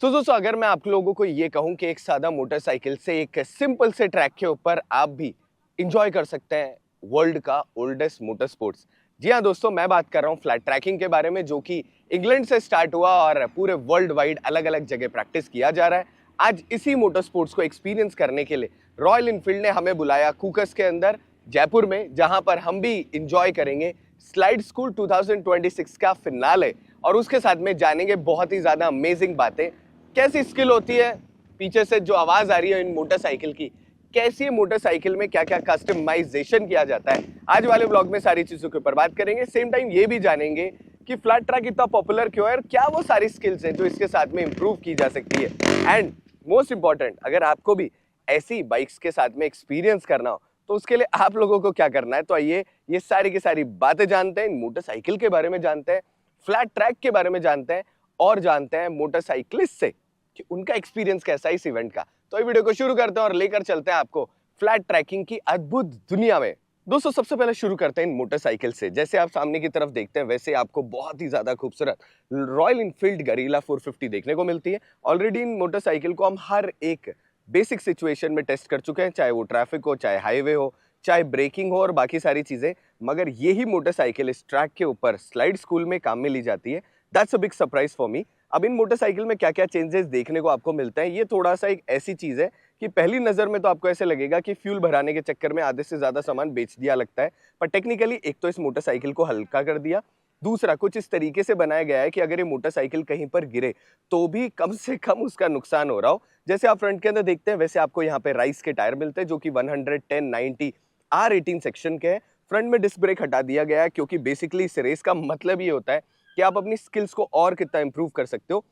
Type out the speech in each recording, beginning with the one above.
तो दोस्तों अगर मैं आप लोगों को ये कहूं कि एक सादा मोटरसाइकिल से एक सिंपल से ट्रैक के ऊपर आप भी इंजॉय कर सकते हैं वर्ल्ड का ओल्डेस्ट मोटर स्पोर्ट्स। जी हाँ दोस्तों, मैं बात कर रहा हूँ फ्लैट ट्रैकिंग के बारे में, जो कि इंग्लैंड से स्टार्ट हुआ और पूरे वर्ल्ड वाइड अलग अलग जगह प्रैक्टिस किया जा रहा है। आज इसी मोटर स्पोर्ट्स को एक्सपीरियंस करने के लिए रॉयल इनफील्ड ने हमें बुलाया कूकस के अंदर जयपुर में, जहां पर हम भी इंजॉय करेंगे स्लाइड स्कूल 2026 का फिनाले और उसके साथ में जानेंगे बहुत ही ज्यादा अमेजिंग बातें। कैसी स्किल होती है, पीछे से जो आवाज आ रही है इन मोटरसाइकिल की, कैसी मोटरसाइकिल में क्या क्या कस्टमाइजेशन किया जाता है, आज वाले ब्लॉग में सारी चीजों के ऊपर बात करेंगे। सेम टाइम ये भी जानेंगे कि फ्लैट ट्रैक इतना पॉपुलर क्यों है और क्या वो सारी स्किल्स हैं जो इसके साथ में इंप्रूव की जा सकती है। एंड मोस्ट इंपॉर्टेंट, अगर आपको भी ऐसी बाइक्स के साथ में एक्सपीरियंस करना हो तो उसके लिए आप लोगों को क्या करना है। तो आइए ये सारी की सारी बातें जानते हैं, मोटरसाइकिल के बारे में जानते हैं, फ्लैट ट्रैक के बारे में जानते हैं और जानते हैं मोटरसाइकिलिस्ट से कि उनका एक्सपीरियंस कैसा है इस इवेंट का। तो ये वीडियो को शुरू करते हैं और लेकर चलते हैं आपको फ्लैट ट्रैकिंग की अद्भुत दुनिया में। दोस्तों सबसे पहले शुरू करते हैं इन मोटरसाइकिल से। जैसे आप सामने की तरफ देखते हैं वैसे आपको बहुत ही ज्यादा खूबसूरत रॉयल इनफील्ड गरीला 450 देखने को मिलती है। ऑलरेडी इन मोटरसाइकिल को हम हर एक बेसिक सिचुएशन में टेस्ट कर चुके हैं, चाहे वो ट्रैफिक हो, चाहे हाईवे हो, चाहे ब्रेकिंग हो और बाकी सारी चीजें। मगर यही मोटरसाइकिल इस ट्रैक के ऊपर स्लाइड स्कूल में काम में ली जाती है। That's a big surprise for me. अब इन मोटरसाइकिल में क्या क्या चेंजेस देखने को आपको मिलते हैं, ये थोड़ा सा एक ऐसी चीज है कि पहली नजर में तो आपको ऐसे लगेगा कि फ्यूल भराने के चक्कर में आधे से ज्यादा सामान बेच दिया लगता है, पर टेक्निकली एक तो इस मोटरसाइकिल को हल्का कर दिया, दूसरा कुछ इस तरीके से बनाया गया है कि अगर ये मोटरसाइकिल कहीं पर गिरे तो भी कम से कम उसका नुकसान हो रहा हो। जैसे आप फ्रंट के अंदर देखते हैं वैसे आपको यहाँ पे राइस के टायर मिलते हैं जो कि 110 90 R18 सेक्शन के हैं। फ्रंट में डिस्क ब्रेक हटा दिया गया है क्योंकि बेसिकली इस रेस का मतलब ये होता है कि आप अपनी स्किल्स को और कितना इंप्रूव कर सकते हो।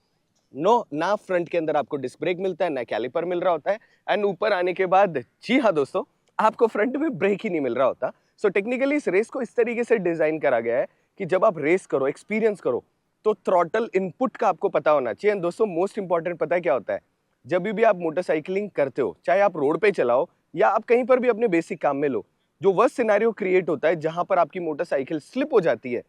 नो ना फ्रंट के अंदर आपको डिस्क ब्रेक मिलता है, ना कैलिपर मिल रहा होता है। एंड ऊपर आने के बाद जी हाँ दोस्तों, आपको फ्रंट में ब्रेक ही नहीं मिल रहा होता। सो टेक्निकली इस रेस को इस तरीके से डिजाइन करा गया है कि जब आप रेस करो, एक्सपीरियंस करो, तो थ्रॉटल इनपुट का आपको पता होना चाहिए। दोस्तों मोस्ट इंपॉर्टेंट पता है क्या होता है, जब भी आप मोटरसाइकिलिंग करते हो, चाहे आप रोड पे चलाओ या आप कहीं पर भी अपने बेसिक काम में लो, जो वर्स्ट सिनेरियो क्रिएट होता है जहां पर आपकी मोटरसाइकिल स्लिप हो जाती है,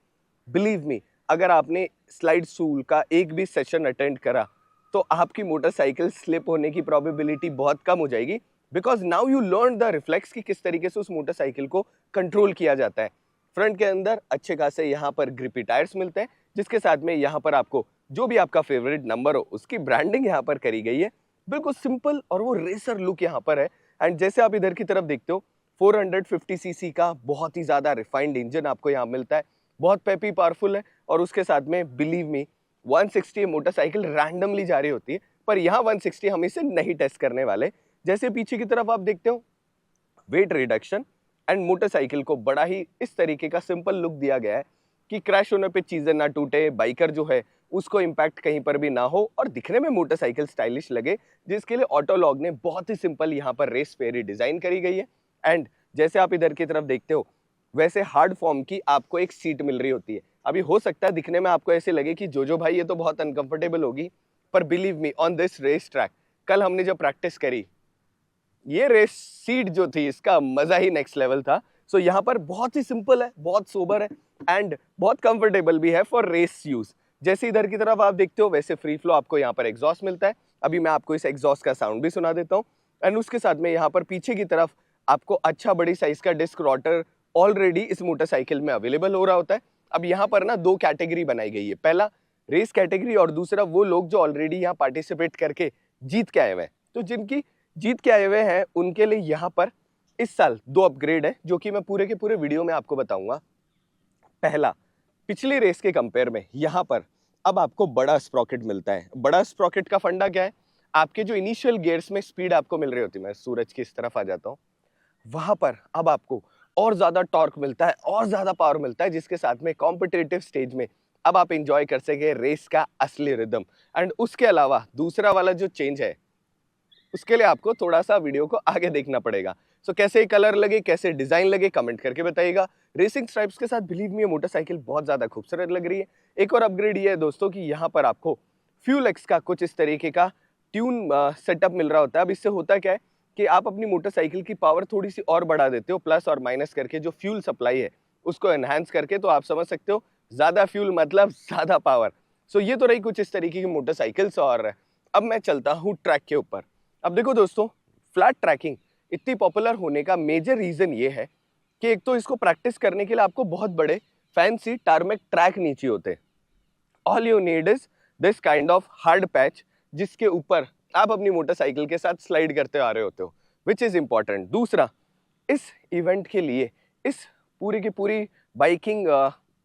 बिलीव मी, अगर आपने स्लाइड स्कूल का एक भी सेशन अटेंड करा तो आपकी मोटरसाइकिल स्लिप होने की प्रोबेबिलिटी बहुत कम हो जाएगी। Because now you learn the reflex कि किस तरीके से उस मोटरसाइकिल को कंट्रोल किया जाता है। फ्रंट के अंदर अच्छे खासे यहाँ पर ग्रिपी टायर्स मिलते हैं, जिसके साथ में यहाँ पर आपको जो भी आपका फेवरेट नंबर हो उसकी ब्रांडिंग यहाँ पर करी गई है। बिल्कुल सिंपल और वो रेसर लुक यहाँ पर है। एंड जैसे आप इधर की तरफ देखते हो 450 सीसी का बहुत ही ज्यादा रिफाइंड इंजन आपको यहाँ मिलता है, बहुत पेपी पावरफुल है। और उसके साथ में बिलीव मी 160 मोटरसाइकिल रैंडमली जारी होती है, पर यहाँ 160 हम इसे नहीं टेस्ट करने वाले। जैसे पीछे की तरफ आप देखते हो वेट रिडक्शन एंड मोटरसाइकिल को बड़ा ही इस तरीके का सिंपल लुक दिया गया है कि क्रैश होने पे चीजें ना टूटे, बाइकर जो है उसको इम्पैक्ट कहीं पर भी ना हो और दिखने में मोटरसाइकिल स्टाइलिश लगे, जिसके लिए ऑटोलॉग ने बहुत ही सिंपल यहाँ पर रेस फेरी डिजाइन करी गई है। एंड जैसे आप इधर की तरफ देखते हो वैसे हार्ड फॉर्म की आपको एक सीट मिल रही होती है। अभी हो सकता है दिखने में आपको ऐसे लगे कि जो भाई ये तो बहुत अनकंफर्टेबल होगी, पर believe me on this race track, कल हमने जब प्रैक्टिस करी, ये रेस सीट जो थी इसका मजा ही नेक्स्ट लेवल था। सो यहाँ पर बहुत ही सिंपल है, बहुत सोबर है एंड बहुत कंफर्टेबल भी है फॉर रेस यूज। जैसे इधर की तरफ आप देखते हो वैसे फ्री फ्लो आपको यहाँ पर एग्जॉस्ट मिलता है। अभी मैं आपको इस एग्जॉस्ट का साउंड भी सुना देता हूँ। एंड उसके साथ में यहाँ पर पीछे की तरफ आपको अच्छा बड़ी साइज का डिस्क रोटर ऑलरेडी इस मोटरसाइकिल में अवेलेबल हो रहा होता है। अब यहाँ पर ना दो कैटेगरी बनाई गई है, पहला रेस कैटेगरी और दूसरा वो लोग जो ऑलरेडी यहाँ पार्टिसिपेट करके जीत के आए हुए हैं। तो जिनकी जीत के आए हुए हैं उनके लिए यहाँ पर इस साल दो अपग्रेड है जो कि मैं पूरे के पूरे वीडियो में आपको बताऊंगा। पहला, पिछली रेस के कंपेयर में यहाँ पर अब आपको बड़ा स्प्रॉकेट मिलता है। बड़ा स्प्रॉकेट का फंडा क्या है, आपके जो इनिशियल गियर्स में स्पीड आपको मिल रही होती है, मैं सूरज की इस तरफ आ जाता हूँ, वहां पर अब आपको और ज्यादा टॉर्क मिलता है और ज्यादा पावर मिलता है, जिसके साथ में कॉम्पिटिटिव स्टेज में अब आप इंजॉय कर सके रेस का असली रिदम। एंड उसके अलावा दूसरा वाला जो चेंज है उसके लिए आपको थोड़ा सा वीडियो को आगे देखना पड़ेगा। सो कैसे कलर लगे, कैसे डिजाइन लगे, कमेंट करके बताइएगा। रेसिंग स्ट्राइप्स के साथ बिलीव मी मोटरसाइकिल बहुत ज्यादा खूबसूरत लग रही है। एक और अपग्रेड ये है दोस्तों कि यहाँ पर आपको फ्यूल एक्स का कुछ इस तरीके का ट्यून सेटअप मिल रहा होता है। अब इससे होता क्या है कि आप अपनी मोटरसाइकिल की पावर थोड़ी सी और बढ़ा देते हो, प्लस और माइनस करके जो फ्यूल सप्लाई है उसको एनहांस करके, तो आप समझ सकते हो ज्यादा फ्यूल मतलब ज्यादा पावर। सो ये तो रही कुछ इस तरीके की मोटरसाइकिल्स। और अब मैं चलता हूँ ट्रैक के ऊपर। अब देखो दोस्तों, फ्लैट ट्रैकिंग इतनी पॉपुलर होने का मेजर रीजन ये है कि एक तो इसको प्रैक्टिस करने के लिए आपको बहुत बड़े फैंसी टारमेक ट्रैक नहीं चाहिए होते। All you need is this kind of hard patch जिसके ऊपर आप अपनी मोटरसाइकिल के साथ स्लाइड करते आ रहे होते हो, विच इज इंपॉर्टेंट। दूसरा, इस इवेंट के लिए, इस पूरी की पूरी बाइकिंग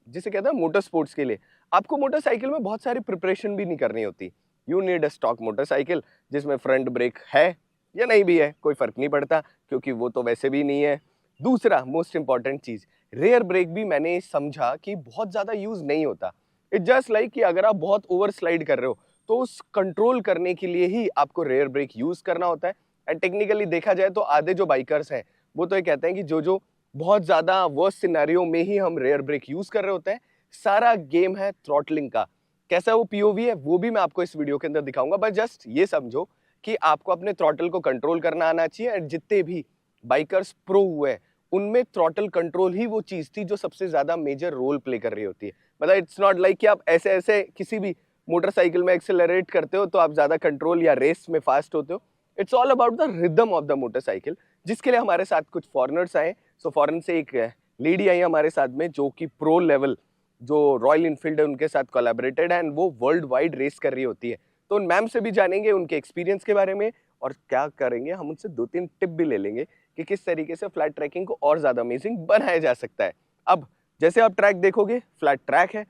जिसे कहते हैं मोटर स्पोर्ट्स के लिए, आपको मोटरसाइकिल में बहुत सारी प्रिपरेशन भी नहीं करनी होती। You need a stock motorcycle जिसमें फ्रंट ब्रेक है या नहीं भी है, कोई फर्क नहीं पड़ता क्योंकि वो तो वैसे भी नहीं है। दूसरा मोस्ट इंपॉर्टेंट चीज, रेयर ब्रेक भी मैंने समझा कि बहुत ज्यादा यूज नहीं होता। इट जस्ट लाइक कि अगर आप बहुत ओवर स्लाइड कर रहे हो तो उस कंट्रोल करने के लिए ही आपको रेयर ब्रेक यूज करना होता है। एंड टेक्निकली देखा जाए तो आधे जो बाइकर्स हैं वो तो ये कहते हैं कि जो बहुत ज्यादा वर्स्ट सिनेरियो में ही हम रेयर ब्रेक यूज कर रहे होते हैं। सारा गेम है थ्रॉटलिंग का। कैसा वो पीओवी है वो भी मैं आपको इस वीडियो के अंदर दिखाऊंगा, बस जस्ट ये समझो कि आपको अपने थ्रॉटल को कंट्रोल करना आना चाहिए। एंड जितने भी बाइकर्स प्रो हुए उनमें थ्रॉटल कंट्रोल ही वो चीज थी जो सबसे ज्यादा मेजर रोल प्ले कर रही होती है। मतलब इट्स नॉट लाइक कि आप ऐसे ऐसे किसी भी मोटरसाइकिल में एक्सेलरेट करते हो तो आप ज्यादा कंट्रोल या रेस में फास्ट होते हो। It's all about the rhythm of the motorcycle, जिसके लिए हमारे साथ कुछ फॉरेनर्स आए। सो फॉरेन से एक लेडी आई हमारे साथ में जो कि प्रो लेवल जो रॉयल इनफील्ड है उनके साथ कोलैबोरेटेड है एंड वो वर्ल्ड वाइड रेस कर रही होती है। तो उन मैम से भी जानेंगे उनके एक्सपीरियंस के बारे में, और क्या करेंगे हम उनसे 2-3 टिप भी ले लेंगे कि किस तरीके से फ्लैट ट्रैकिंग को और ज्यादा अमेजिंग बनाया जा सकता है। अब जैसे आप ट्रैक देखोगे, फ्लैट ट्रैक है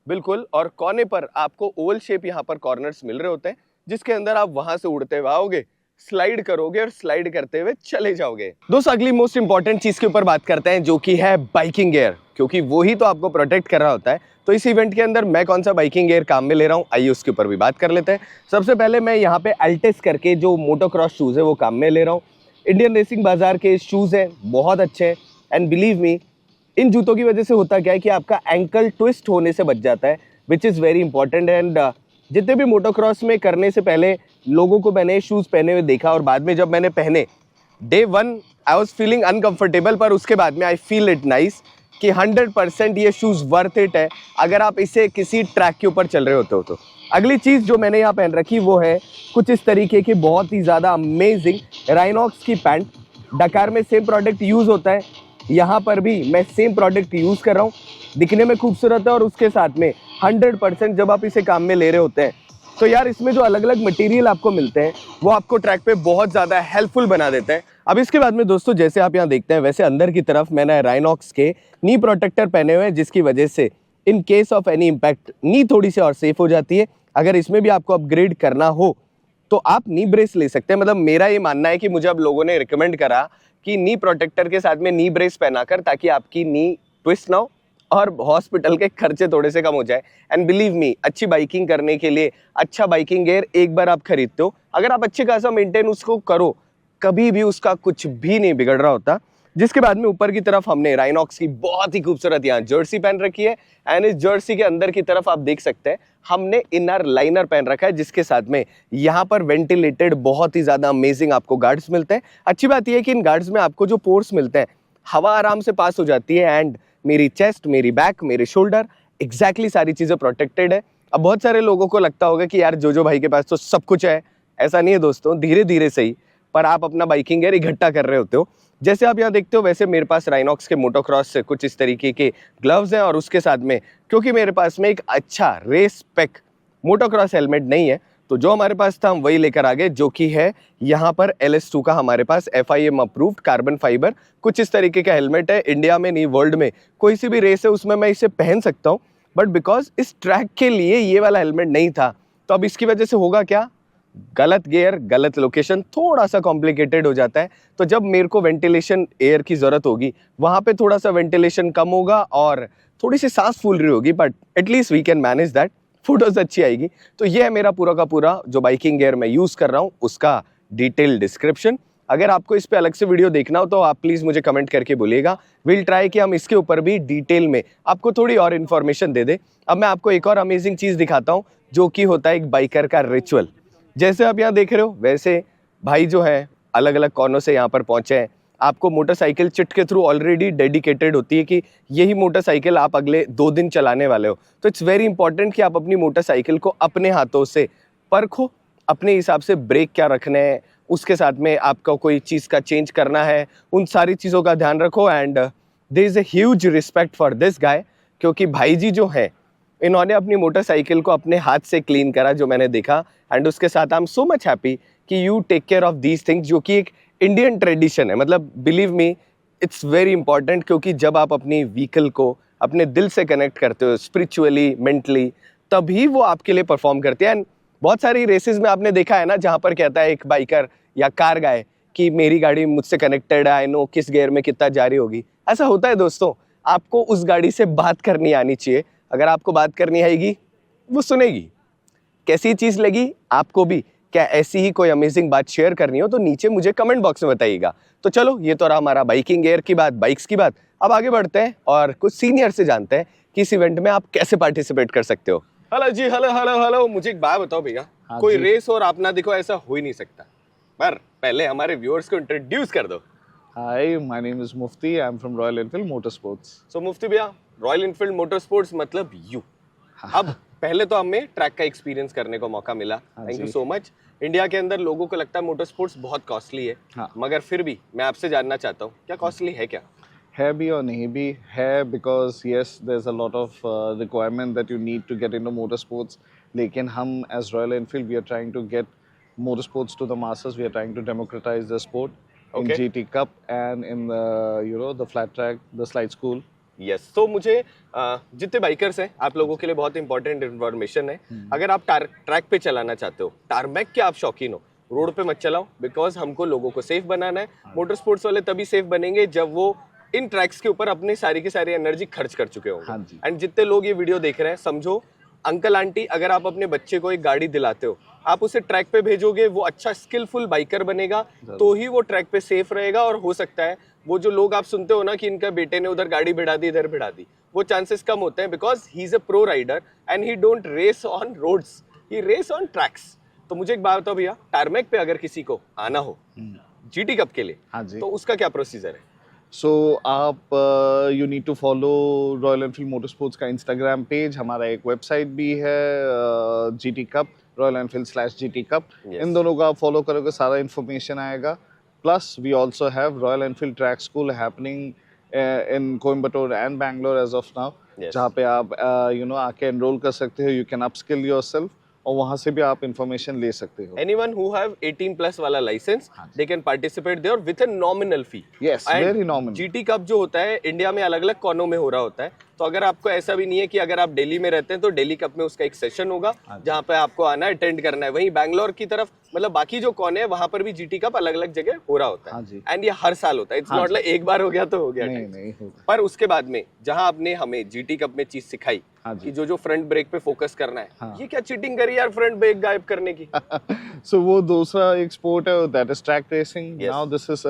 बिल्कुल, और कोने पर आपको ओवल शेप यहाँ पर कॉर्नर्स मिल रहे होते हैं जिसके अंदर आप वहां से उड़ते हुए आओगे, स्लाइड करोगे और स्लाइड करते हुए चले जाओगे। दोस्तों अगली मोस्ट इंपॉर्टेंट चीज के ऊपर बात करते हैं जो कि है बाइकिंग गियर, क्योंकि वो ही तो आपको प्रोटेक्ट कर रहा होता है। तो इस इवेंट के अंदर मैं कौन सा बाइकिंग गियर काम में ले रहा हूँ, आइए उसके ऊपर भी बात कर लेते हैं। सबसे पहले मैं यहाँ पे अल्टेस करके जो मोटोक्रॉस शूज है वो काम में ले रहा हूँ। इंडियन रेसिंग बाजार के शूज हैं, बहुत अच्छे हैं। एंड बिलीव मी, इन जूतों की वजह से होता क्या है कि आपका एंकल ट्विस्ट होने से बच जाता है, which is very important. And जितने भी मोटोक्रॉस में करने से पहले लोगों को मैंने शूज़ पहने हुए देखा और बाद में जब मैंने पहने, day 1 I was feeling uncomfortable, पर उसके बाद में आई फील इट नाइस कि 100% ये शूज़ वर्थ इट है अगर आप इसे किसी ट्रैक के ऊपर चल रहे होते हो तो। अगली चीज़ जो मैंने यहाँ पहन रखी वो है कुछ इस तरीके की बहुत ही ज़्यादा अमेजिंग राइनॉक्स की पैंट। डकार में सेम प्रोडक्ट यूज़ होता है, यहाँ पर भी मैं सेम प्रोडक्ट यूज़ कर रहा हूँ। दिखने में खूबसूरत है और उसके साथ में 100% जब आप इसे काम में ले रहे होते हैं तो यार इसमें जो अलग अलग मटेरियल आपको मिलते हैं वो आपको ट्रैक पे बहुत ज़्यादा हेल्पफुल बना देते हैं। अब इसके बाद में दोस्तों जैसे आप यहाँ देखते हैं वैसे अंदर की तरफ मैंने राइनॉक्स के नी प्रोटेक्टर पहने हुए हैं, जिसकी वजह से in case of any impact नी थोड़ी सी और सेफ हो जाती है। अगर इसमें भी आपको अपग्रेड करना हो तो आप नी ब्रेस ले सकते हैं। मतलब मेरा ये मानना है कि मुझे अब लोगों ने रिकमेंड करा कि नी प्रोटेक्टर के साथ में नी ब्रेस पहनाकर, ताकि आपकी नी ट्विस्ट ना हो और हॉस्पिटल के खर्चे थोड़े से कम हो जाए। एंड बिलीव मी, अच्छी बाइकिंग करने के लिए अच्छा बाइकिंग गियर एक बार आप खरीदते हो, अगर आप अच्छे खासा मेंटेन उसको करो, कभी भी उसका कुछ भी नहीं बिगड़ रहा होता। जिसके बाद में ऊपर की तरफ हमने राइनॉक्स की बहुत ही खूबसूरत यहाँ जर्सी पहन रखी है। एंड इस जर्सी के अंदर की तरफ आप देख सकते हैं हमने इनर लाइनर पहन रखा है, जिसके साथ में यहाँ पर वेंटिलेटेड बहुत ही ज्यादा अमेजिंग आपको गार्ड्स मिलते हैं। अच्छी बात यह है कि इन गार्ड्स में आपको जो पोर्स मिलते हैं हवा आराम से पास हो जाती है। एंड मेरी चेस्ट, मेरी बैक, मेरे शोल्डर, एग्जैक्टली सारी चीजें प्रोटेक्टेड है। अब बहुत सारे लोगों को लगता होगा कि यार जो भाई के पास तो सब कुछ है, ऐसा नहीं है दोस्तों, धीरे धीरे सही, पर आप अपना बाइकिंग गियर इकट्ठा कर रहे होते हो। जैसे आप यहाँ देखते हो वैसे मेरे पास राइनॉक्स के मोटोक्रॉस से कुछ इस तरीके के ग्लव्स हैं, और उसके साथ में क्योंकि मेरे पास में एक अच्छा रेस पैक मोटोक्रॉस हेलमेट नहीं है तो जो हमारे पास था हम वही लेकर आ गए, जो कि है यहाँ पर LS2 का हमारे पास FIM अप्रूव्ड कार्बन फाइबर कुछ इस तरीके का हेलमेट है। इंडिया में नहीं, वर्ल्ड में कोई सी भी रेस है उसमें मैं इसे पहन सकता हूँ, बट बिकॉज इस ट्रैक के लिए ये वाला हेलमेट नहीं था तो अब इसकी वजह से होगा क्या, गलत गियर, गलत लोकेशन, थोड़ा सा कॉम्प्लिकेटेड हो जाता है। तो जब मेरे को वेंटिलेशन एयर की ज़रूरत होगी वहाँ पे थोड़ा सा वेंटिलेशन कम होगा और थोड़ी सी सांस फूल रही होगी, but at least we can manage that, photos अच्छी आएगी। तो ये है मेरा पूरा का पूरा जो बाइकिंग गियर मैं यूज़ कर रहा हूँ उसका डिटेल डिस्क्रिप्शन। अगर आपको इस पे अलग से वीडियो देखना हो तो आप प्लीज़ मुझे कमेंट करके बोलिएगा, विल ट्राई कि हम इसके ऊपर भी डिटेल में आपको थोड़ी और इन्फॉर्मेशन दे दे। अब मैं आपको एक और अमेजिंग चीज़ दिखाता हूँ जो कि होता है एक बाइकर का रिचुअल। जैसे आप यहाँ देख रहे हो वैसे भाई जो है अलग अलग कोनों से यहाँ पर पहुँचे हैं। आपको मोटरसाइकिल चिट के थ्रू ऑलरेडी डेडिकेटेड होती है कि यही मोटरसाइकिल आप अगले 2 दिन चलाने वाले हो। तो इट्स वेरी इंपॉर्टेंट कि आप अपनी मोटरसाइकिल को अपने हाथों से परखो, अपने हिसाब से ब्रेक क्या रखने हैं, उसके साथ में आपका कोई चीज़ का चेंज करना है, उन सारी चीज़ों का ध्यान रखो। And there is a huge respect for this guy, क्योंकि भाई जी जो है इन्होंने अपनी मोटरसाइकिल को अपने हाथ से क्लीन करा जो मैंने देखा। एंड उसके साथ I am so much happy कि you take care of these things, जो कि एक इंडियन ट्रेडिशन है। मतलब believe me, it's very important, क्योंकि जब आप अपनी व्हीकल को अपने दिल से कनेक्ट करते हो स्पिरिचुअली, मेंटली, तभी वो आपके लिए परफॉर्म करते हैं। एंड बहुत सारी रेसेस में आपने देखा है ना, जहाँ पर कहता है एक बाइकर या कार गाय कि मेरी गाड़ी मुझसे कनेक्टेड है, आई नो किस गियर में कितना जारी होगी। ऐसा होता है दोस्तों, आपको उस गाड़ी से बात करनी आनी चाहिए। अगर आपको बात करनी आएगी, वो सुनेगी। कैसी चीज़ लगी आपको भी? क्या ऐसी ही कोई अमेजिंग बात शेयर करनी हो तो नीचे मुझे कमेंट बॉक्स में बताइएगा। तो चलो, ये तो रहा हमारा बाइकिंग गियर की बात, बाइक्स की बात। अब आगे बढ़ते हैं और कुछ सीनियर से जानते हैं कि इस इवेंट में आप कैसे पार्टिसिपेट कर सकते हो। हेलो जी, हेलो हेलो हेलो। मुझे एक बात बताओ भैया, कोई रेस और आप ना देखो, ऐसा हो ही नहीं सकता। पर पहले हमारे व्यूअर्स को इंट्रोड्यूस कर दो। Hi, my name is Mufti. I'm from Royal Enfield Motorsports. सो मुफ्ती भैया, रॉयल एनफील्ड मोटरस्पोर्ट्स मतलब यू। अब पहले तो हमें ट्रैक का एक्सपीरियंस करने को मौका मिला, thank you so much. India के अंदर लोगों को लगता है मोटरस्पोर्ट्स बहुत कॉस्टली है, मगर फिर भी मैं आपसे जानना चाहता हूँ, क्या कॉस्टली है क्या? है भी और नहीं भी है, because yes, there's a lot of requirement that you need to get into motorsports. लेकिन हम as Royal Enfield, we are trying to get motorsports to the masses. We are trying to democratize the sport in GT Cup and in the the flat track, the slide school. Yes, तो मुझे जितने bikers हैं, आप लोगों के लिए बहुत important information है। अगर आप ट्रैक पे चलाना चाहते हो, टारमैक के आप शौकीन हो, रोड पे मत चलाओ, बिकॉज हमको लोगों को सेफ बनाना है। मोटर स्पोर्ट्स वाले तभी सेफ बनेंगे जब वो इन ट्रैक्स के ऊपर अपनी सारी की सारी एनर्जी खर्च कर चुके होंगे। एंड जितने लोग ये वीडियो देख रहे हैं, समझो अंकल आंटी, अगर आप अपने बच्चे को एक गाड़ी दिलाते हो, आप उसे ट्रैक पे भेजोगे, वो अच्छा स्किलफुल बाइकर बनेगा, तो ही वो ट्रैक पे सेफ रहेगा। और हो सकता है वो जो लोग आप सुनते हो ना कि इनका बेटे ने उधर गाड़ी भिड़ा दी, इधर भिड़ा दी, वो चांसेस कम होते हैं, because he is a pro rider and he don't race on roads, he race on tracks. तो मुझे एक बात बताओ भैया, टारमैक पे अगर किसी को आना हो जीटी कप के लिए, तो उसका क्या प्रोसीजर है? सो आप you need to follow Royal Enfield motorsports का इंस्टाग्राम पेज, हमारा एक वेबसाइट भी है GT cup, Royal Enfield /GT cup. इन दोनों को आप फॉलो करोगे, सारा इन्फॉर्मेशन आएगा। Plus we also have Royal Enfield track school happening in Coimbatore and Bangalore as of now, जहाँ पे आप आके एनरोल कर सकते हो। यू कैन अपस्किल योरसेल्फ और वहाँ से भी आप इंफॉर्मेशन ले सकते हो। Anyone who have 18+ वाला licence, they can participate there with a nominal fee. Yes, very nominal. GT cup जो होता है इंडिया में अलग अलग कोनों में हो रहा होता है, तो अगर आपको ऐसा भी नहीं है कि अगर आप दिल्ली में रहते हैं तो दिल्ली कप में उसका एक सेशन होगा जहाँ पे आपको आना है, अटेंड करना है। वहीं बैंगलोर की तरफ, मतलब बाकी जो कोने है, वहाँ पर भी GT कप अलग अलग जगह हो रहा होता है। एंड ये हर साल होता है, इट्स नॉट लाइक एक बार हो गया तो हो गया। नहीं, पर उसके बाद में जहाँ आपने हमें GT कप में चीज सिखाई कि जो फ्रंट ब्रेक पे फोकस करना है, ये क्या चीटिंग करी यार फ्रंट ब्रेक गायब करने की? सो वो दूसरा एक स्पोर्ट है, that is track racing. Now this is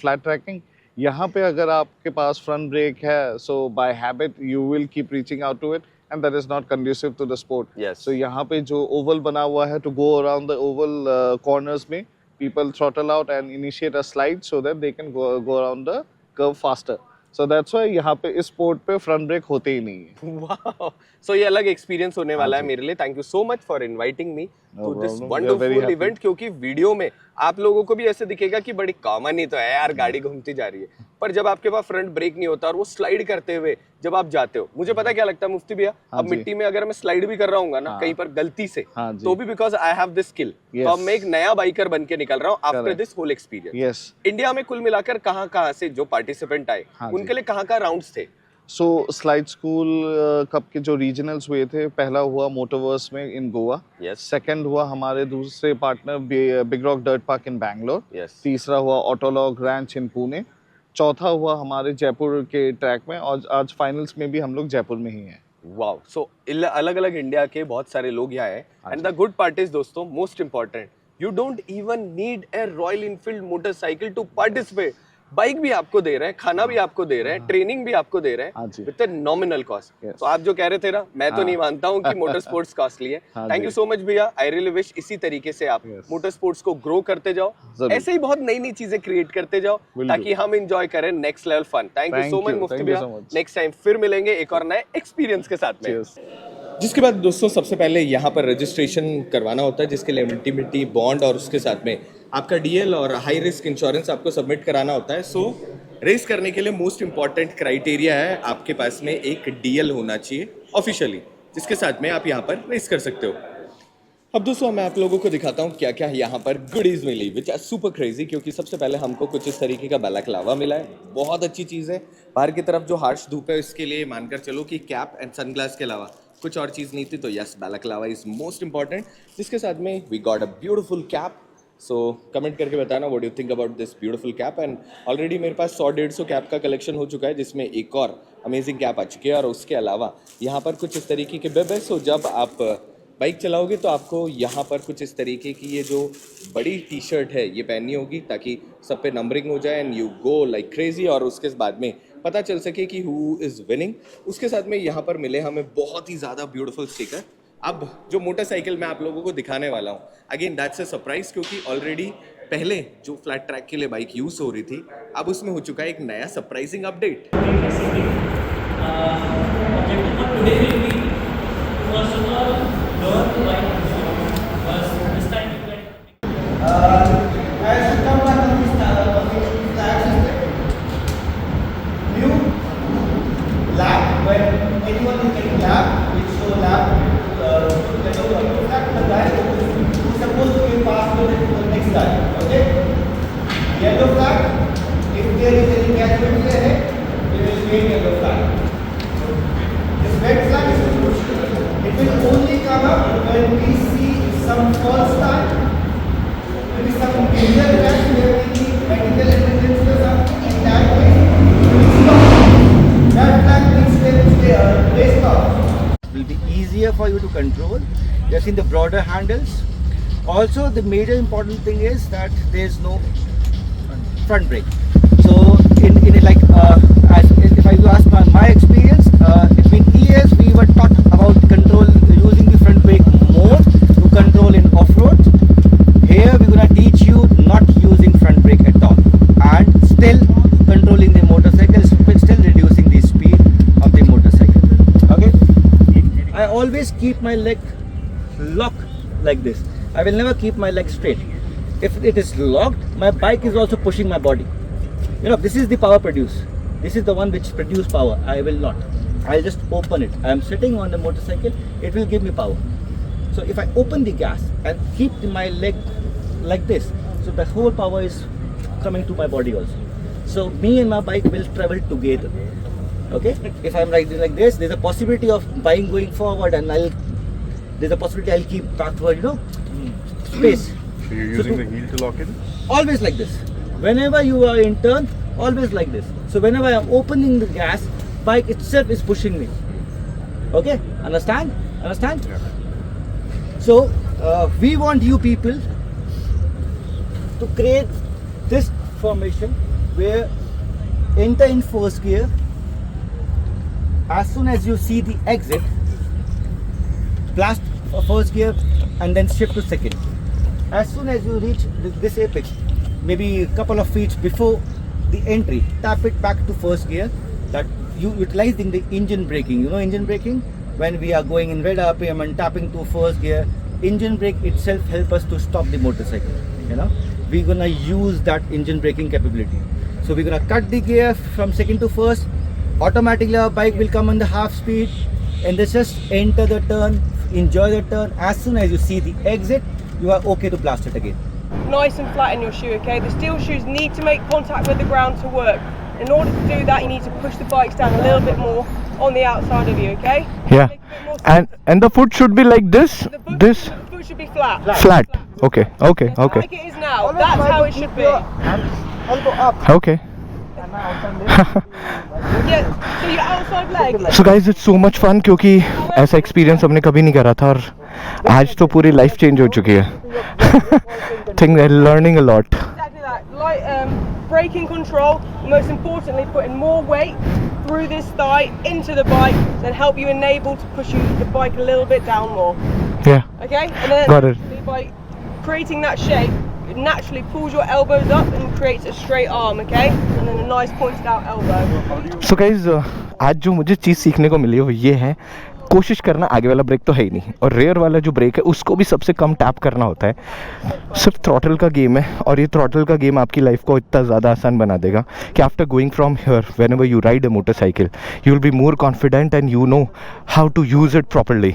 flat tracking. यहाँ पे अगर आपके पास फ्रंट ब्रेक है, so by habit you will keep reaching out to it and that is not conducive to the sport. So यहाँ पे जो ओवल बना हुआ है, to go around the oval corners में, people throttle out and initiate a slide so that they can go around the curve faster. So that's why यहाँ पे इस स्पोर्ट पे फ्रंट ब्रेक होते ही नहीं है। वाओ, सो ये अलग एक्सपीरियंस होने वाला है मेरे लिए। Thank you so much for inviting me to this wonderful event, क्योंकि वीडियो में आप लोगों को भी ऐसे दिखेगा कि बड़ी कॉमन ही तो है यार, गाड़ी घूमती जा रही है, पर जब आपके पास फ्रंट ब्रेक नहीं होता और वो स्लाइड करते हुए जब आप जाते हो, मुझे पता क्या लगता है मुफ्ती भैया, अब मिट्टी में अगर मैं स्लाइड भी कर रहा हूँ ना कहीं पर गलती से, तो भी because I have this skill, तो अब मैं एक नया बाइकर बन के निकल रहा हूँ after this whole experience. India में कुल मिलाकर कहाँ से जो पार्टिसिपेंट आए, उनके लिए कहाँ राउंड्स थे? सो स्लाइड स्कूल कप के जो रीजनल्स हुए थे, पहला हुआ मोटरवर्स में इन गोवा, सेकंड हुआ हमारे दूसरे partner big rock dirt park इन बैंगलोर, तीसरा हुआ ऑटोलॉग रैंच इन पुणे, चौथा हुआ हमारे जयपुर के ट्रैक में, और आज फाइनल्स में भी हम लोग जयपुर में ही हैं। वाओ, सो अलग अलग इंडिया के बहुत सारे लोग यहाँ हैं। And the good part is दोस्तों, most important, you don't even need a Royal Enfield motorcycle to participate. Bike भी आपको दे रहे हैं, खाना भी आपको दे रहे हैं, ट्रेनिंग भी आपको दे रहे हैं विद अ नॉमिनल कॉस्ट। तो आप जो कह रहे थे ना, मैं तो नहीं मानता हूँ कि मोटर स्पोर्ट्स कॉस्टली है। थैंक यू सो मच भैया, आई रियली विश इसी तरीके से आप मोटर स्पोर्ट्स को ग्रो करते जाओ, ऐसे ही बहुत नई नई चीजें क्रिएट करते जाओ ताकि हम एंजॉय करें next level fun. Thank you so much Mufti भैया, नेक्स्ट टाइम फिर मिलेंगे एक और नए एक्सपीरियंस के साथ में। जिसके बाद दोस्तों सबसे पहले यहाँ पर रजिस्ट्रेशन करवाना होता है, जिसके लिए इंटीमेटी बॉन्ड और उसके साथ में आपका डीएल और हाई रिस्क इंश्योरेंस आपको सबमिट कराना होता है। सो रेस करने के लिए मोस्ट इंपॉर्टेंट क्राइटेरिया है आपके पास में एक डीएल होना चाहिए ऑफिशियली, जिसके साथ में आप यहाँ पर रेस कर सकते हो। अब दोस्तों मैं आप लोगों को दिखाता हूँ क्या क्या यहाँ पर गुडीज मिली, विच आर सुपर क्रेजी। क्योंकि सबसे पहले हमको कुछ इस तरीके का बैलाक्लावा मिला है, बहुत अच्छी चीज़ है। बाहर की तरफ जो हार्श धूप है इसके लिए मानकर चलो कि कैप एंड सनग्लास के अलावा कुछ और चीज़ नहीं थी, तो yes balaclava is most important. जिसके साथ में we got a beautiful cap. So comment करके बताना what you think about this beautiful cap. And already मेरे पास 100-150 कैप का कलेक्शन हो चुका है, जिसमें एक और अमेजिंग कैप आ चुकी है। और उसके अलावा यहाँ पर कुछ इस तरीके के बिब है। सो जब आप बाइक चलाओगे तो आपको यहाँ पर कुछ इस तरीके की ये जो बड़ी टी शर्ट है ये पहननी होगी, ताकि सब पे नंबरिंग हो जाए and you go like crazy, और उसके बाद में पता चल सके कि हु इज़ विनिंग। उसके साथ में यहाँ पर मिले हमें बहुत ही ज़्यादा ब्यूटीफुल स्टिकर। अब जो मोटरसाइकिल मैं आप लोगों को दिखाने वाला हूँ, अगेन दैट्स अ सरप्राइज, क्योंकि ऑलरेडी पहले जो फ्लैट ट्रैक के लिए बाइक यूज़ हो रही थी, अब उसमें हो चुका है एक नया surprising update. Yellow flag, if there is any casualty ahead, we will wave yellow flag. This red flag is to push. It will only come up when we see some false start, maybe some major crash where we need medical attendance or something. In that way, we stop. That flag means they stop. It will be easier for you to control. You have seen the broader handles. Also, the major important thing is that there is no front brake. So in like if I ask my experience, between years we were taught about control using the front brake more to control in off-road. Here we're gonna teach you not using front brake at all and still controlling the motorcycle, still reducing the speed of the motorcycle. Okay. I always keep my leg locked like this. I will never keep my leg straight. If it is locked, my bike is also pushing my body. You know, this is the power produce. This is the one which produce power. I will not. I'll just open it. I am sitting on the motorcycle. It will give me power. So if I open the gas and keep my leg like this, so the whole power is coming to my body also. So me and my bike will travel together. Okay? If I'm like this, there's a possibility of bike going forward, and there's a possibility I'll keep backward, you know, space. So you're using the heel to lock in? Always like this. Whenever you are in turn, always like this. So whenever I am opening the gas, bike itself is pushing me. Okay? Understand? Understand? Yeah. So we want you people to create this formation where enter in first gear. As soon as you see the exit, blast first gear and then shift to second. As soon as you reach this apex, maybe a couple of feet before the entry, tap it back to first gear. That you utilizing the engine braking. You know engine braking? When we are going in red RPM and tapping to first gear, engine brake itself help us to stop the motorcycle. You know, we're gonna use that engine braking capability. So we're gonna cut the gear from second to first. Automatically our bike will come on the half speed, and then just enter the turn, enjoy the turn. As soon as you see the exit, you are okay to blast it again. Nice and flat in your shoe, okay? The steel shoes need to make contact with the ground to work. In order to do that, you need to push the bikes down a little bit more on the outside of you, okay? Yeah. Make a bit more sense. And the foot should be like this? The foot, This? the foot should be flat. Flat. Okay. Okay. Okay. Like it is now. That's how it should be. Elbow up. Okay. Yeah, so your outside leg. So guys, it's so much fun क्योंकि ऐसा experience हमने कभी नहीं करा था और आज तो पूरी लाइफ चेंज हो चुकी है. Think they're learning a lot. Exactly that. Light braking control. Most importantly, putting more weight through this thigh into the bike that help you enable to push the bike a little bit down more. Yeah. Okay, and then Got it. by creating that shape, it naturally pulls your elbows up and creates a straight arm. Okay, and then a nice pointed out elbow. So guys, आज जो मुझे चीज़ सीखने को मिली है वो ये है कोशिश करना, आगे वाला ब्रेक तो है ही नहीं, और रेयर वाला जो ब्रेक है उसको भी सबसे कम टैप करना होता है। सिर्फ थ्रॉटल का गेम है, और ये थ्रॉटल का गेम आपकी लाइफ को इतना ज़्यादा आसान बना देगा कि after going from here whenever you ride a motorcycle you will be more confident and you know how to use it properly.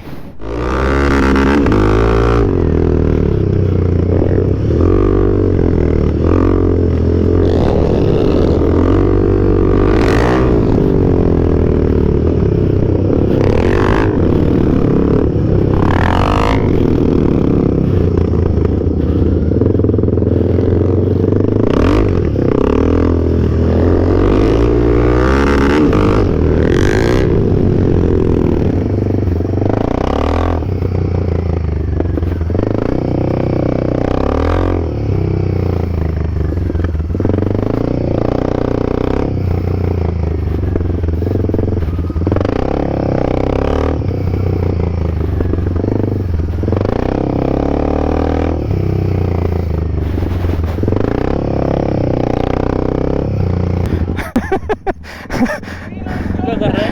क्या कर रहा है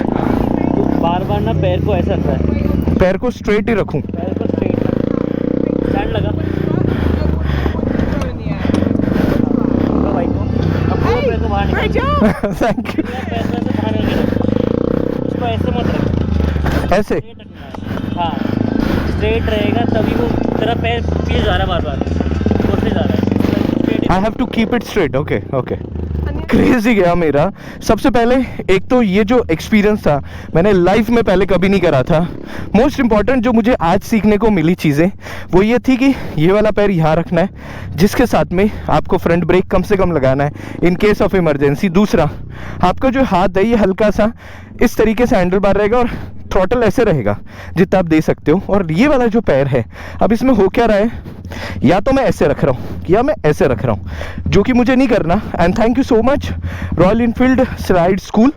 तू? बार बार ना पैर को ऐसा रख रहा है, पैर को स्ट्रेट ही रखूं। पैर को स्ट्रेट स्टैंड लगा भाई को, अब पूरा पैर को बाहर Great निकाल, job! Thank you. पैर को ऐसे बाहर निकाल, उसको ऐसे मत रख, ऐसे स्ट्रेट रखना है। हाँ स्ट्रेट रहेगा तभी वो तेरा पैर पीछे जा रहा है, बार बार ऊपर से जा रहा है, I have to keep it straight. Okay okay, crazy गया मेरा। सबसे पहले एक तो ये जो एक्सपीरियंस था मैंने लाइफ में पहले कभी नहीं करा था। मोस्ट इम्पॉर्टेंट जो मुझे आज सीखने को मिली चीज़ें वो ये थी कि ये वाला पैर यहाँ रखना है, जिसके साथ में आपको फ्रंट ब्रेक कम से कम लगाना है इन केस ऑफ इमरजेंसी। दूसरा, आपका जो हाथ है ये हल्का सा इस तरीके से हैंडल बार रहेगा और थ्रॉटल ऐसे रहेगा जितना आप दे सकते हो। और ये वाला जो पैर है, अब इसमें हो क्या रहा है, या तो मैं ऐसे रख रहा हूँ या मैं ऐसे रख रहा हूँ, जो कि मुझे नहीं करना। And thank you so much royal Enfield slide school,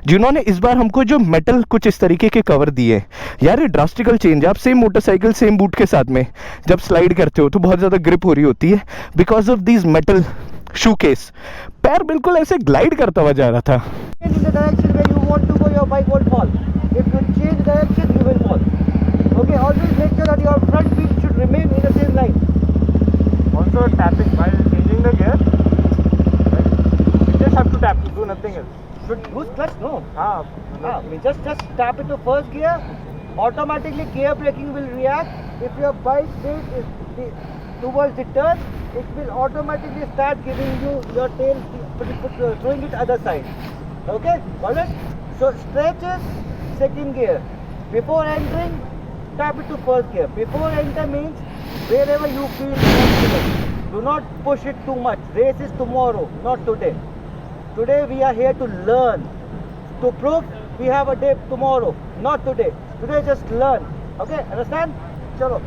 जिन्होंने इस बार हमको जो मेटल कुछ इस तरीके के कवर दिए। यार ये ड्रास्टिकल चेंज है। आप सेम मोटरसाइकिल सेम बूट के साथ में जब स्लाइड करते हो तो बहुत ज़्यादा ग्रिप हो रही होती है because of these metal shoe case. पैर बिल्कुल ऐसे ग्लाइड करता हुआ जा रहा था। In the direction where you want to go, your bike won't fall. If you change direction, you will fall. Okay, always make sure that your front wheel should remain in the same line. Also tapping while changing the gear, right? You just have to tap to do nothing else. Should use clutch? No. हाँ Just tap it to first gear. Automatically gear braking will react. If your bike weight is towards the turn, it will automatically start giving you your tail, throwing it other side. Okay, got it? So stretch is second gear. Before entering, tap it to first gear. Before enter means wherever you feel comfortable. Do not push it too much. Race is tomorrow, not today. Today we are here to learn. To prove we have a day tomorrow, not today. Today just learn. Okay, understand? Chalo.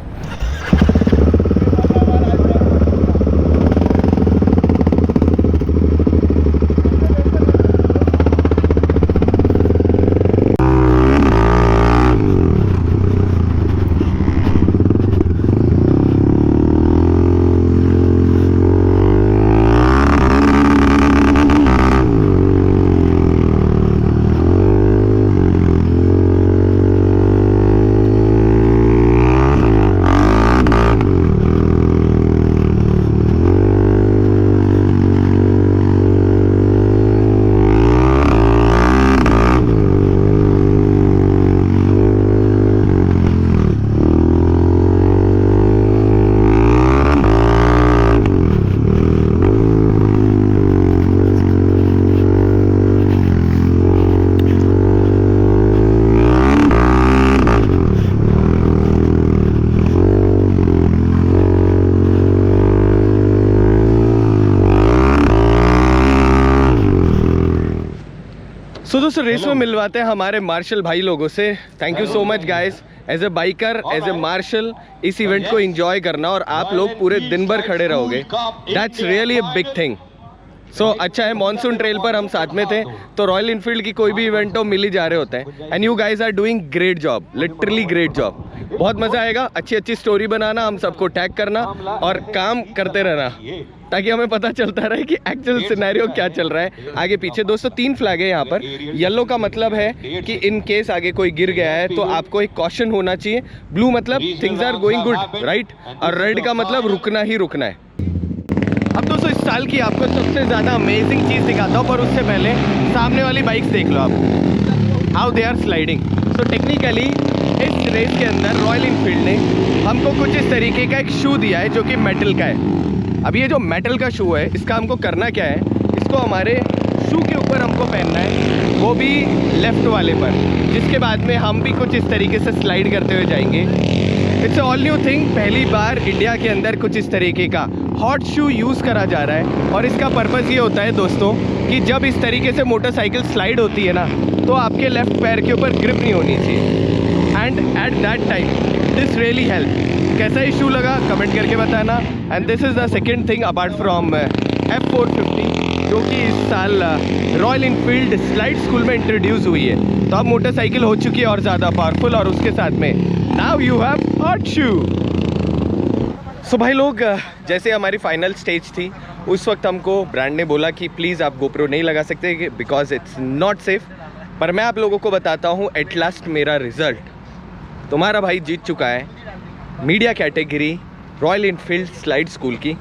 सो दोस्तों race में मिलवाते हैं हमारे martial भाई लोगों से। Thank you so much guys. As a biker, as a marshal, इस event को enjoy करना और आप लोग पूरे दिन भर खड़े रहोगे, that's really a big thing. So अच्छा है मॉनसून ट्रेल पर हम साथ में थे, तो रॉयल इनफील्ड की कोई भी इवेंट हो मिल ही जा रहे होते हैं। And you guys are doing great job, literally great job. बहुत मज़ा आएगा, अच्छी अच्छी स्टोरी बनाना, हम सबको टैग करना और काम करते रहना, ताकि हमें पता चलता रहे कि एक्चुअल सिनेरियो क्या चल रहा है आगे पीछे। दोस्तों 3 फ्लैग है यहाँ पर। येलो का मतलब है कि इन केस आगे कोई गिर गया है तो आपको एक कॉशन होना चाहिए। ब्लू मतलब things are going good, right? और रेड का मतलब रुकना ही रुकना है। अब दोस्तों इस साल की आपको सबसे ज़्यादा अमेजिंग चीज़ दिखाता हूँ, पर उससे पहले सामने वाली बाइक्स देख लो आप, how they are sliding. So technically इस रेस के अंदर रॉयल इनफील्ड ने हमको कुछ इस तरीके का एक शू दिया है जो कि मेटल का है। अब ये जो मेटल का शू है, इसका हमको करना क्या है, इसको हमारे शू के ऊपर हमको पहनना है, वो भी लेफ्ट वाले पर, जिसके बाद में हम भी कुछ इस तरीके से स्लाइड करते हुए जाएंगे। इट्स ऑल न्यू थिंग, पहली बार इंडिया के अंदर कुछ इस तरीके का हॉट शू यूज़ करा जा रहा है। और इसका पर्पज़ ये होता है दोस्तों कि जब इस तरीके से मोटरसाइकिल स्लाइड होती है ना, तो आपके लेफ्ट पैर के ऊपर ग्रिप नहीं होनी चाहिए। And at that time this really help. कैसा इशू लगा कमेंट करके बताना। And this is the second thing apart from F450, जो कि इस साल रॉयल इनफील्ड स्लाइड स्कूल में इंट्रोड्यूस हुई है। तो अब मोटरसाइकिल हो चुकी है और ज़्यादा पावरफुल, और उसके साथ में नाउ यू हैव हॉट शू। सो भाई लोग, जैसे हमारी फाइनल स्टेज थी, उस वक्त हमको ब्रांड ने बोला कि प्लीज़ आप गोप्रो नहीं लगा सकते बिकॉज इट्स नॉट सेफ। पर मैं आप लोगों को बताता हूँ, एट लास्ट मेरा रिजल्ट, तुम्हारा भाई जीत चुका है media category royal Enfield slide school की।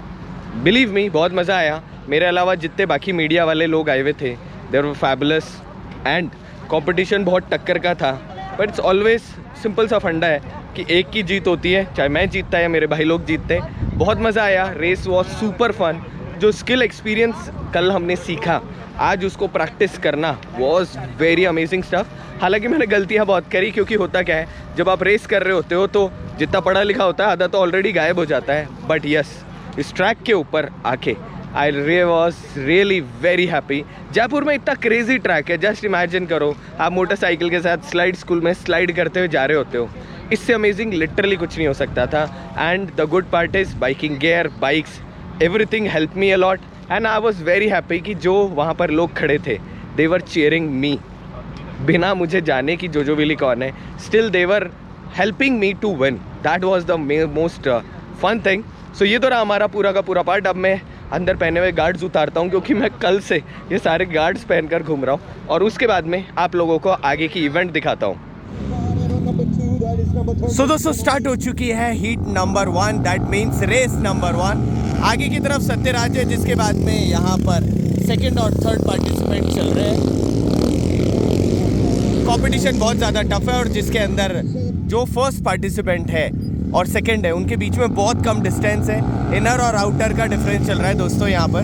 बिलीव मी, बहुत मज़ा आया। मेरे अलावा जितने बाकी मीडिया वाले लोग आए हुए थे, there were fabulous and competition बहुत टक्कर का था। बट इट्स ऑलवेज सिंपल सा फंडा है कि एक की जीत होती है, चाहे मैं जीतता या मेरे भाई लोग जीतते हैं। बहुत मज़ा आया, रेस वॉज सुपर फन। जो स्किल एक्सपीरियंस कल हमने सीखा, आज उसको प्रैक्टिस करना वॉज वेरी अमेजिंग स्टफ। हालांकि मैंने गलतियां बहुत करी, क्योंकि होता क्या है, जब आप रेस कर रहे होते हो तो जितना पढ़ा लिखा होता है आधा तो ऑलरेडी गायब हो जाता है। बट यस, इस ट्रैक के ऊपर आके I was really very happy. Jaipur में इतना क्रेजी ट्रैक है, जस्ट इमेजिन करो आप मोटरसाइकिल के साथ स्लाइड स्कूल में स्लाइड करते हुए जा रहे होते हो। इससे अमेजिंग लिटरली कुछ नहीं हो सकता था। And the good part is biking gear, bikes, everything help me a lot. And I was very happy कि जो वहाँ पर लोग खड़े थे, दे वर चीयरिंग मी, बिना मुझे जाने कि जो विली कौन है, still they were helping me to win. That was the most fun thing. So ये तो रहा हमारा पूरा का पूरा पार्ट। अब मैं अंदर पहने हुए गार्ड्स उतारता हूँ, क्योंकि मैं कल से ये सारे गार्ड्स पहनकर घूम रहा हूँ, और उसके बाद में आप लोगों को आगे की इवेंट दिखाता हूँ। सो दोस्तों स्टार्ट हो चुकी है heat number 1, that means race number 1। आगे की तरफ सत्यराज है, जिसके बाद में यहाँ पर सेकंड और थर्ड पार्टिसिपेंट चल रहे हैं। कंपटीशन बहुत ज़्यादा टफ है, और जिसके अंदर जो फर्स्ट पार्टिसिपेंट है और सेकंड है, उनके बीच में बहुत कम डिस्टेंस है। इनर और आउटर का डिफरेंस चल रहा है दोस्तों यहाँ पर।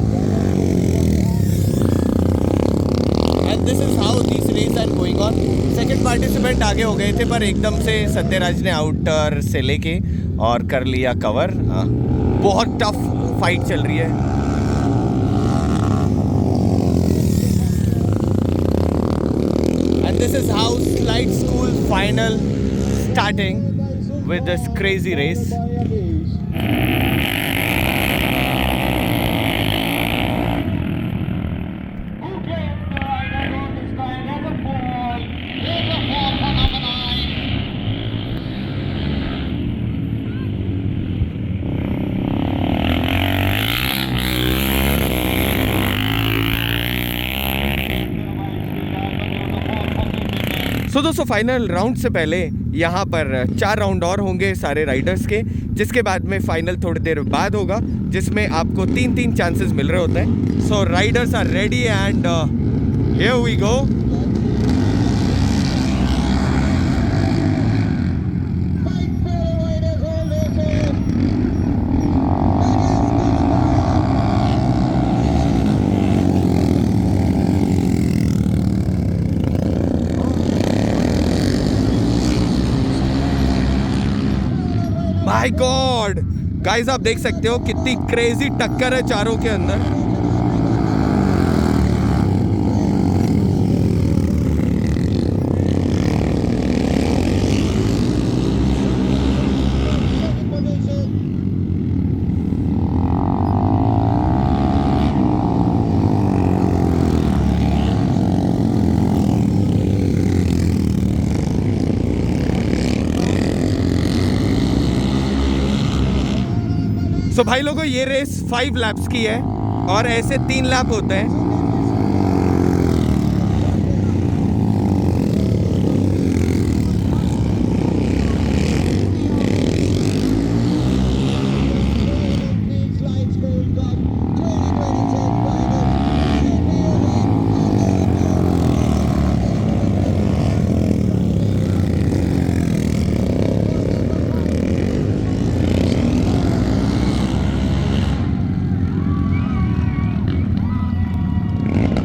And this is how this race are going on. Second participant आगे हो गए थे, पर एकदम से सत्यराज ने आउटर से लेके और कर लिया कवर। बहुत टफ फाइट चल रही है। And this is how slide school final starting with this crazy race. सो दोस्तों फाइनल राउंड से पहले यहाँ पर 4 राउंड और होंगे सारे राइडर्स के, जिसके बाद में फाइनल थोड़ी देर बाद होगा, जिसमें आपको 3 चांसेस मिल रहे होते हैं। So riders are ready and here we go. My god guys, आप देख सकते हो कितनी क्रेजी टक्कर है चारों के अंदर। सो भाई लोगों ये रेस 5 लैप्स की है और ऐसे 3 लैप होते हैं।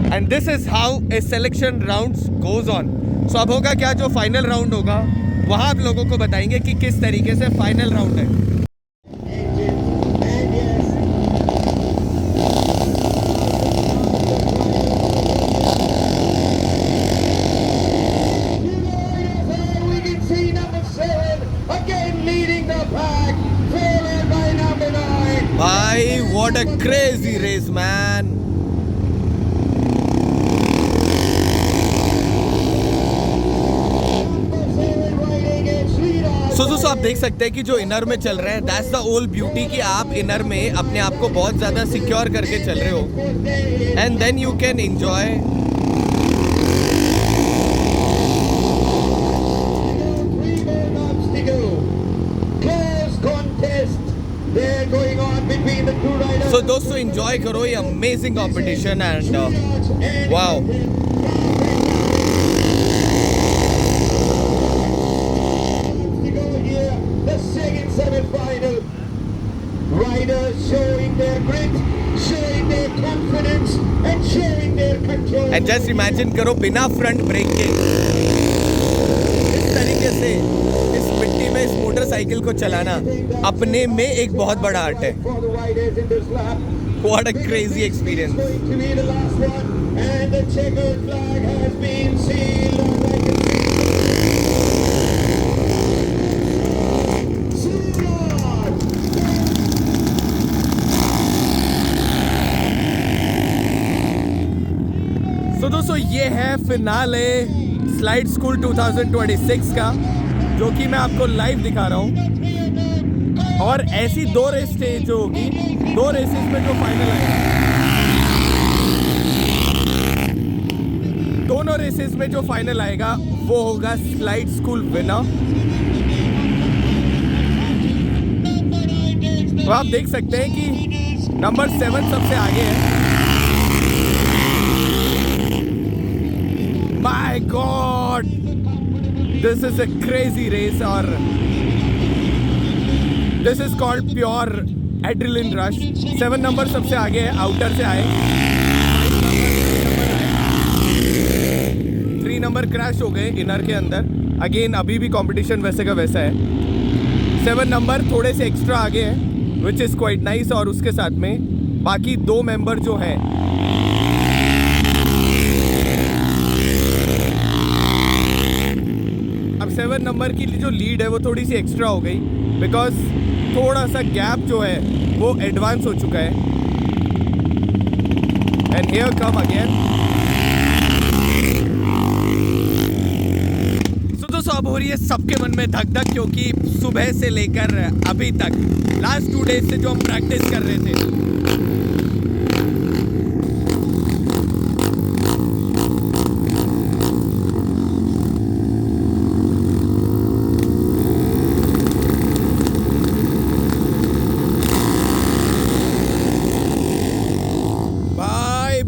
And this is how a selection rounds goes on. So अब होगा क्या, जो फाइनल राउंड होगा वहां आप लोगों को बताएंगे कि किस तरीके से फाइनल राउंड है। भाई what a crazy race man. So दोस्तों आप देख सकते हैं कि जो इनर में चल रहे हैं दैट्स द ओल ब्यूटी कि आप इनर में अपने आप को बहुत ज़्यादा सिक्योर करके चल रहे हो and then you can enjoy. So दोस्तों एंजॉय करो ये amazing competition and wow. Riders showing their grit, showing their confidence, and showing their control. And just imagine करो बिना फ्रंट ब्रेक के इस तरीके से इस मिट्टी में इस मोटरसाइकिल को चलाना अपने में एक बहुत बड़ा आर्ट है। For the riders in this lap, What a crazy experience. going to be the last one, and the checkered flag has been sealed. And I can So दोस्तों ये है फिनाले स्लाइड स्कूल 2026 का, जो कि मैं आपको live दिखा रहा हूँ। और ऐसी 2 रेस स्टेज होगी, 2 रेसेस में जो फाइनल आएगा, दोनों रेसेस में जो फाइनल आएगा वो होगा स्लाइड स्कूल विनर। तो आप देख सकते हैं कि नंबर 7 सबसे आगे है। My God, this is a crazy race और this is called pure adrenaline rush। 7 number सबसे आगे है, आउटर से आए। 3 नंबर क्रैश हो गए इनर के अंदर। अगेन अभी भी कंपटीशन वैसे का वैसा है। 7 नंबर थोड़े से एक्स्ट्रा आगे है विच इज़ क्वाइट नाइस। और उसके साथ में बाकी 2 मेंबर जो हैं अब 7 नंबर की जो लीड है वो थोड़ी सी एक्स्ट्रा हो गई बिकॉज थोड़ा सा गैप जो है वो एडवांस हो चुका है। And here come again. So दोस्तों अब हो रही है सबके मन में धक धक, क्योंकि सुबह से लेकर अभी तक लास्ट 2 डेज से जो हम प्रैक्टिस कर रहे थे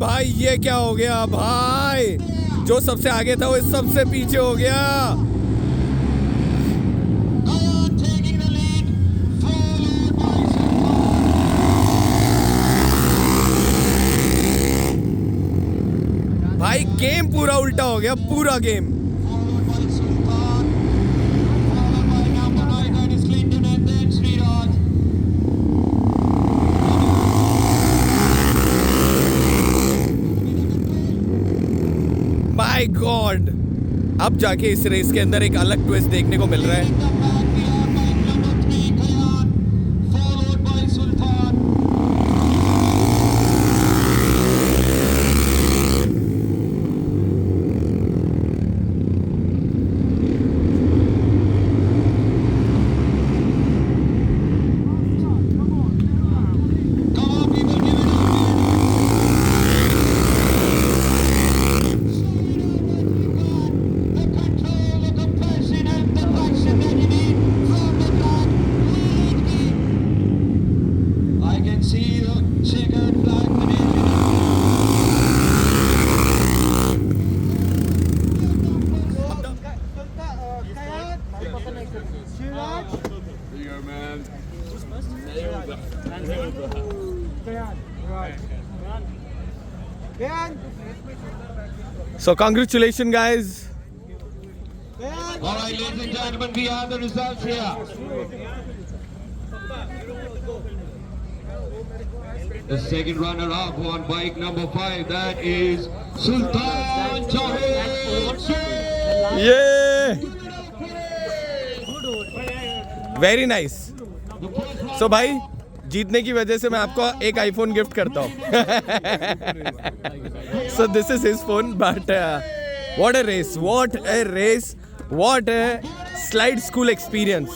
भाई ये क्या हो गया भाई, जो सबसे आगे था वो सबसे पीछे हो गया। भाई गेम पूरा उल्टा हो गया, पूरा गेम। माय गॉड, अब जाके इस रेस के अंदर एक अलग ट्विस्ट देखने को मिल रहा है। So congratulations, guys. All right, ladies and gentlemen, we have the results here. The second runner-up on bike number 5, that is Sultan Jahid Singh. Yeah. Very nice. So भाई जीतने की वजह से मैं आपको एक आईफोन गिफ्ट करता हूँ. So this is his phone, but what a race! What a race! What a slide school experience!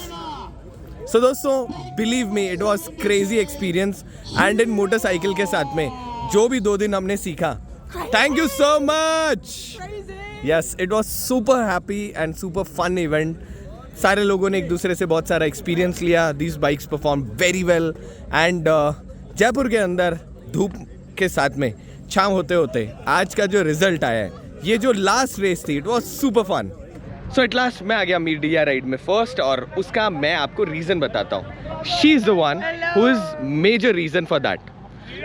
So दोस्तों, believe me, it was crazy experience. And in motorcycle के साथ में जो भी 2 दिन हमने सीखा, thank you so much. Yes, it was super happy and super fun event. सारे लोगों ने एक दूसरे से बहुत सारा एक्सपीरियंस लिया. These bikes performed very well. And Jaipur के अंदर धूप के साथ में छाँव होते होते आज का जो रिजल्ट आया है, ये जो लास्ट रेस थी, it was super fun. So at last मैं आ गया मीडिया राइड में फर्स्ट, और उसका मैं आपको रीज़न बताता हूँ. She is the one who is major reason for that.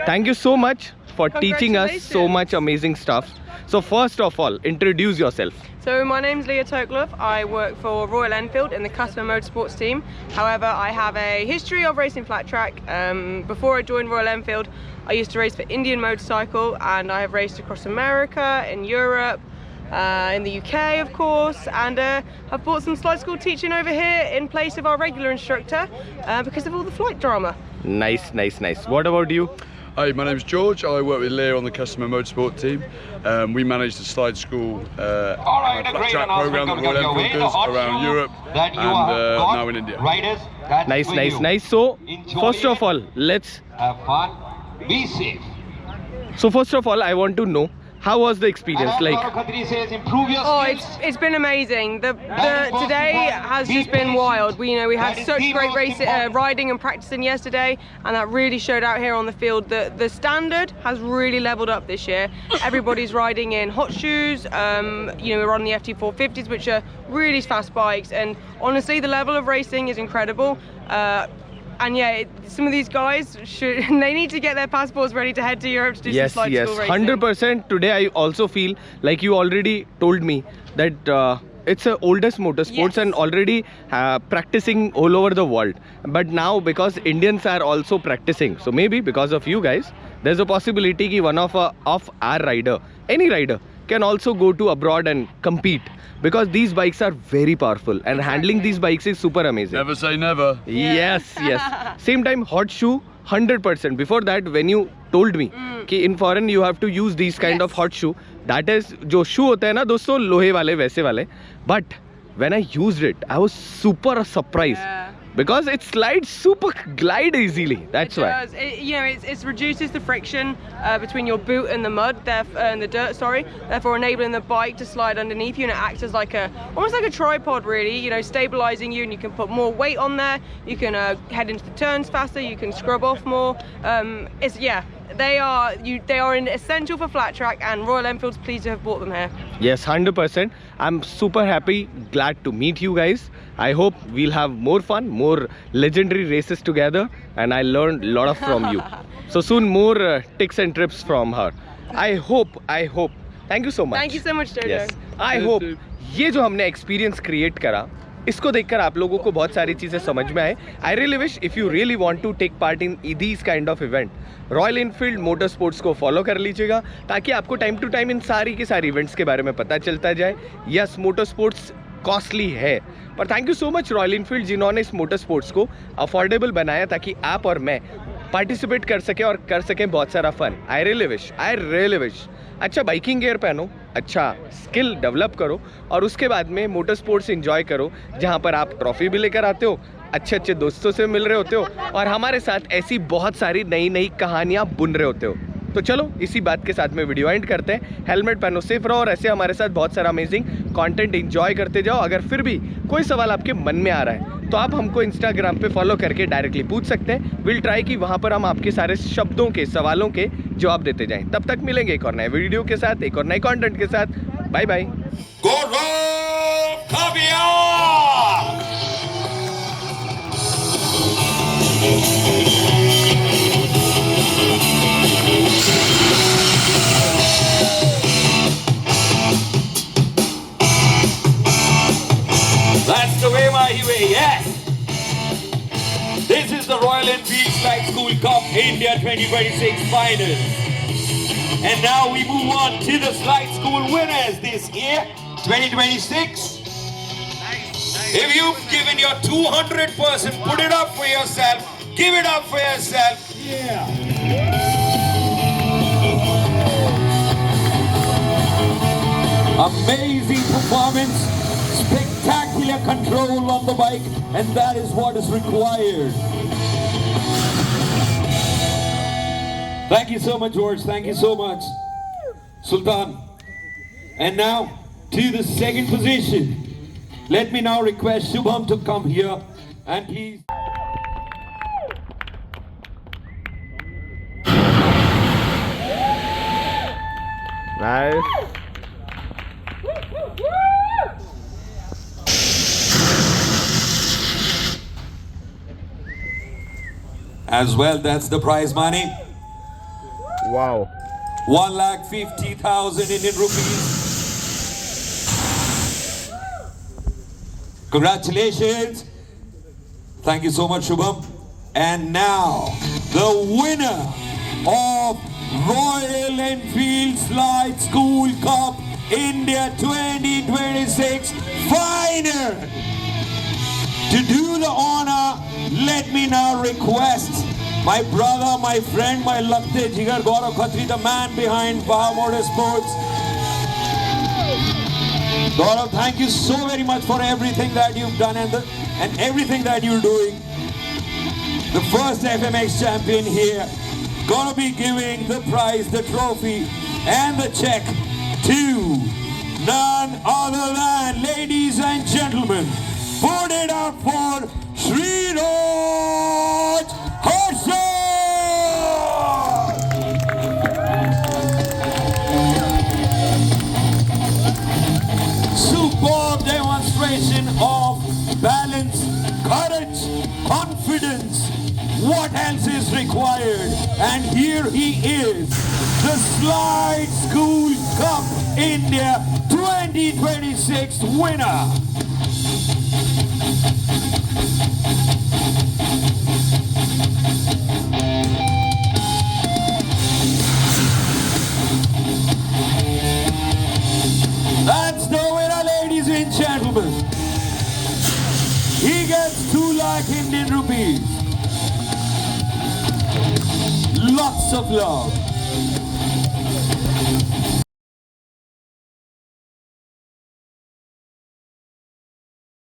Thank you so much for teaching us so much amazing stuff. So first of all, introduce yourself. So my name's Leah Toklov. I work for Royal Enfield in the Customer Motorsports team. However, I have a history of racing flat track. Before I joined Royal Enfield, I used to race for Indian Motorcycle, and I have raced across America, in Europe, in the UK, of course, and I've bought some slide school teaching over here in place of our regular instructor because of all the flight drama. Nice, nice, nice. What about you? Hi, my name's George. I work with Leah on the Customer Motorsport team. We manage the slide school flat track program that Royal Enfield does around Europe and now in India. Nice, nice, nice. So first of all, let's Have fun. Be safe. So first of all, I want to know, how was the experience? And Like, Gaurav Khatri says, improve your Oh, skills. it's been amazing. Today has just been wild. We had such great riding and practicing yesterday, and that really showed out here on the field. The standard has really leveled up this year. Everybody's riding in hot shoes. We're on the FT450s, which are really fast bikes, and honestly, the level of racing is incredible. And yeah, some of these guys they need to get their passports ready to head to Europe to do yes, some slide yes, school racing. 100%. Today I also feel like you already told me that it's a oldest motorsports, Yes. and already practicing all over the world. But now because Indians are also practicing, so maybe because of you guys, there's a possibility that one of our rider, any rider, can also go to abroad and compete, because these bikes are very powerful, and handling these bikes is super amazing. Never say never. Yes, yes. Same time, hot shoe, 100%. Before that, when you told me कि in foreign you have to use these kind of hot shoe, that is जो shoe होते हैं ना दोस्तों, लोहे वाले वैसे वाले. But when I used it, I was super surprised. Yeah. Because it slides super glide easily. That's It why. does. It reduces the friction between your boot and the mud, and the dirt. Sorry, therefore enabling the bike to slide underneath you, and it acts as almost like a tripod, really. Stabilizing you, and you can put more weight on there. You can head into the turns faster. You can scrub off more. They are an essential for flat track, and Royal Enfield's pleased to have bought them here. Yes, 100%. I'm super happy, glad to meet you guys. I hope we'll have more fun, more legendary races together, and I learned a lot of from you. So soon more tips and trips from her. I hope. Thank you so much. Thank you so much, Jojo. Yes. I hope ये जो हमने experience create करा, इसको देखकर आप लोगों को बहुत सारी चीज़ें समझ में आए. I really wish if you really want to take part in these kind of event, Royal Enfield motor sports को फॉलो कर लीजिएगा, ताकि आपको टाइम टू टाइम इन सारी के सारी इवेंट्स के बारे में पता चलता जाए. यस, मोटर स्पोर्ट्स कॉस्टली है, पर thank you so much royal Enfield जिन्होंने इस मोटर स्पोर्ट्स को अफोर्डेबल बनाया, ताकि आप और मैं पार्टिसिपेट कर सकें और कर सकें बहुत सारा फन. आई रियली विश अच्छा बाइकिंग गियर पहनो, अच्छा स्किल डेवलप करो, और उसके बाद में मोटर स्पोर्ट्स एंजॉय करो, जहाँ पर आप ट्रॉफी भी लेकर आते हो, अच्छे अच्छे दोस्तों से मिल रहे होते हो, और हमारे साथ ऐसी बहुत सारी नई नई कहानियाँ बुन रहे होते हो. तो चलो इसी बात के साथ में वीडियो एंड करते हैं. हेलमेट पहनो, सेफ रहो, और ऐसे हमारे साथ बहुत सारा अमेजिंग कंटेंट एंजॉय करते जाओ. अगर फिर भी कोई सवाल आपके मन में आ रहा है, तो आप हमको इंस्टाग्राम पे फॉलो करके डायरेक्टली पूछ सकते हैं. विल ट्राई कि वहाँ पर हम आपके सारे शब्दों के, सवालों के जवाब देते जाएं. तब तक मिलेंगे एक और नए वीडियो के साथ, एक और नए कंटेंट के साथ. Bye bye. Gaurav Khaviya! highway. Yes. This is the Royal Enfield Slide School Cup India 2026 finals. And now we move on to the Slide School winners this year, 2026. If you've given your 200%, put it up for yourself. Give it up for yourself. Yeah. Amazing performance, spectacular control on the bike, and that is what is required. Thank you so much, George. Thank you so much, Sultan. And now to the second position. Let me now request Shubham to come here and please. Nice. As well, that's the prize money. Wow. 1,50,000 Indian rupees. Congratulations. Thank you so much, Shubham. And now, the winner of Royal Enfield Slide School Cup India 2026 final. To do the honor, let me now request my brother, my friend, my Lakte Jigar Gaurav Khatri, the man behind Baha Motorsports. Gaurav, thank you so very much for everything that you've done and everything that you're doing. The first FMX champion here, gonna be giving the prize, the trophy, and the check to none other than, ladies and gentlemen, put it up for Sriraj Harsha! Superb demonstration of balance, courage, confidence. What else is required? And here he is, the Slide School Cup India 2026 winner. That's the winner, ladies and gentlemen. He gets 2 lakh Indian rupees. Lots of love.